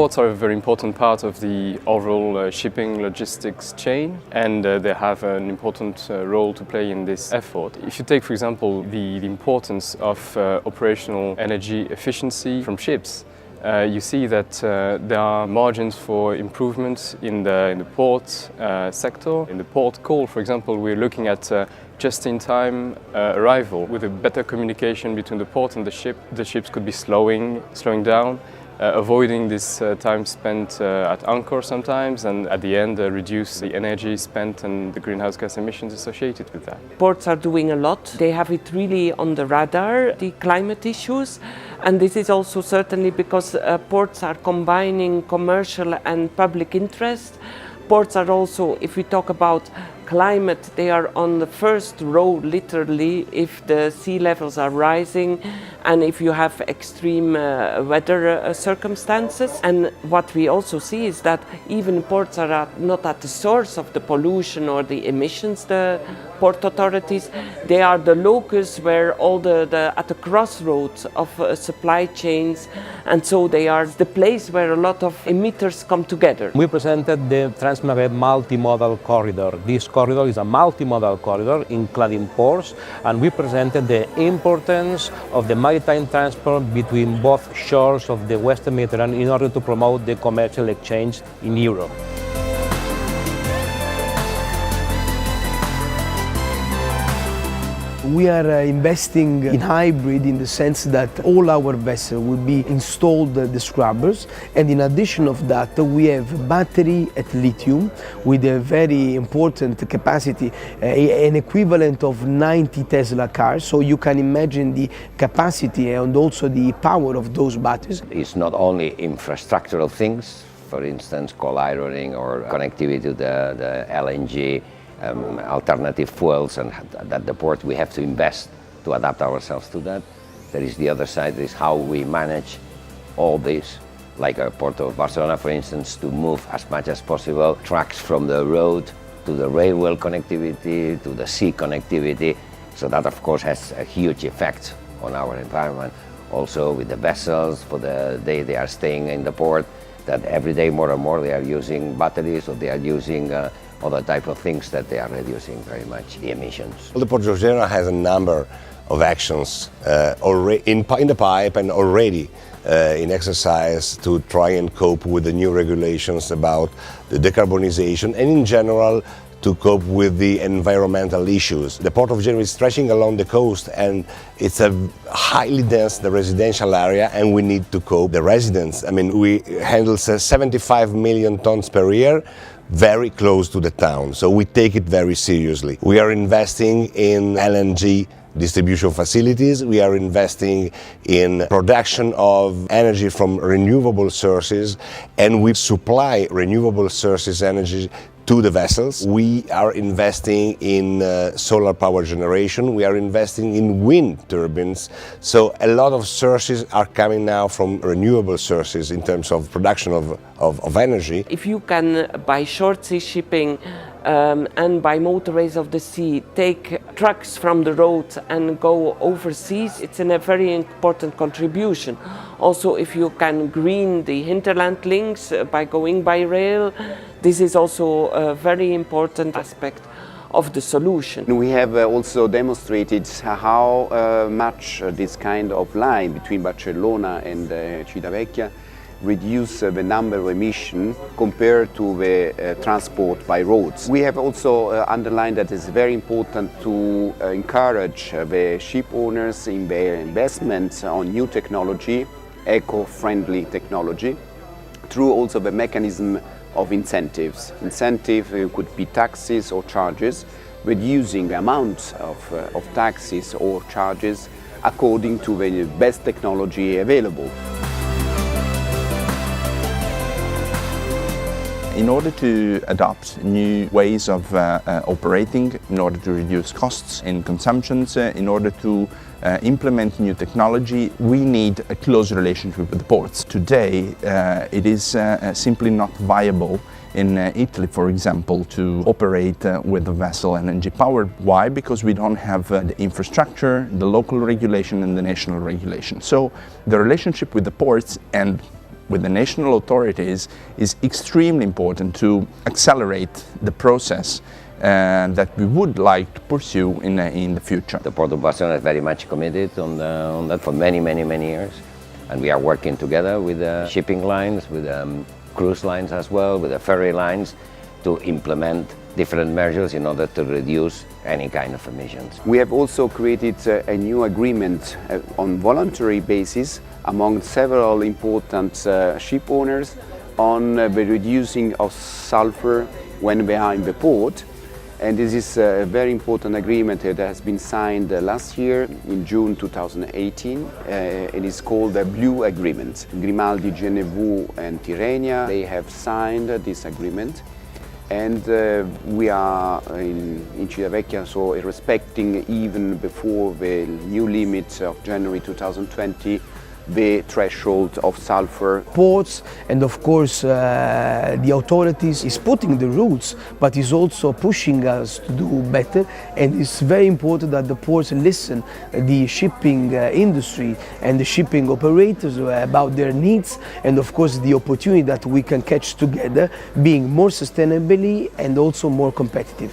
Ports are a very important part of the overall shipping logistics chain, and they have an important role to play in this effort. If you take, for example, the importance of operational energy efficiency from ships, you see that there are margins for improvements in the port sector. In the port call, for example, we're looking at just-in-time arrival. With a better communication between the port and the ships could be slowing down, avoiding this time spent at anchor sometimes, and at the end reduce the energy spent and the greenhouse gas emissions associated with that. Ports are doing a lot. They have it really on the radar, the climate issues, and this is also certainly because ports are combining commercial and public interest. Ports are also, if we talk about climate, they are on the first row literally if the sea levels are rising and if you have extreme weather circumstances. And what we also see is that even ports are not at the source of the pollution or the emissions, the port authorities. They are the locus where all at the crossroads of supply chains, and so they are the place where a lot of emitters come together. We presented the Transmaret multimodal corridor. This corridor is a multimodal corridor including ports, and we presented the importance of the maritime transport between both shores of the Western Mediterranean in order to promote the commercial exchange in Europe. We are investing in hybrid in the sense that all our vessels will be installed the scrubbers, and in addition of that we have battery at lithium with a very important capacity, an equivalent of 90 Tesla cars, so you can imagine the capacity and also the power of those batteries. It's not only infrastructural things, for instance coal ironing or connectivity to the LNG, alternative fuels, and at the port we have to invest to adapt ourselves to that. There is the other side, is how we manage all this, like a port of Barcelona for instance, to move as much as possible trucks from the road to the railway connectivity, to the sea connectivity. So that of course has a huge effect on our environment. Also with the vessels, for the day they are staying in the port, that every day more and more they are using batteries, or they are using other type of things that they are reducing very much the emissions. The Port of Genoa has a number of actions already in the pipe and already in exercise to try and cope with the new regulations about the decarbonization and in general to cope with the environmental issues. The Port of Genoa is stretching along the coast and it's a highly dense residential area, and we need to cope. The residents, I mean, we handle 75 million tons per year, very close to the town, so we take it very seriously. We are investing in LNG distribution facilities, we are investing in production of energy from renewable sources, and we supply renewable sources energy to the vessels. We are investing in solar power generation, we are investing in wind turbines, so a lot of sources are coming now from renewable sources in terms of production of energy. If you can, by short sea shipping and by motorways of the sea, take trucks from the road and go overseas, it's a very important contribution. Also, if you can green the hinterland links by going by rail, this is also a very important aspect of the solution. We have also demonstrated how much this kind of line between Barcelona and Civitavecchia reduce the number of emissions compared to the transport by roads. We have also underlined that it's very important to encourage the ship owners in their investments on new technology, eco-friendly technology, through also the mechanism of incentives. Incentive could be taxes or charges, reducing the amount of taxes or charges according to the best technology available. In order to adopt new ways of operating, in order to reduce costs and consumptions, in order to implement new technology, we need a close relationship with the ports. Today, it is simply not viable in Italy, for example, to operate with a vessel LNG powered. Why? Because we don't have the infrastructure, the local regulation and the national regulation. So the relationship with the ports and with the national authorities is extremely important to accelerate the process that we would like to pursue in the future. The Port of Barcelona is very much committed on that for many years, and we are working together with the shipping lines, with cruise lines as well, with the ferry lines, to implement different measures in order to reduce any kind of emissions. We have also created a new agreement on voluntary basis among several important ship owners on the reducing of sulfur when behind the port. And this is a very important agreement that has been signed last year in June 2018. It is called the Blue Agreement. Grimaldi, Genevu and Tirrenia, they have signed this agreement. And we are in Civitavecchia, so respecting even before the new limit of January 2020, the threshold of sulfur. Ports and of course the authorities is putting the rules, but is also pushing us to do better, and it's very important that the ports listen the shipping industry and the shipping operators about their needs, and of course the opportunity that we can catch together, being more sustainably and also more competitive.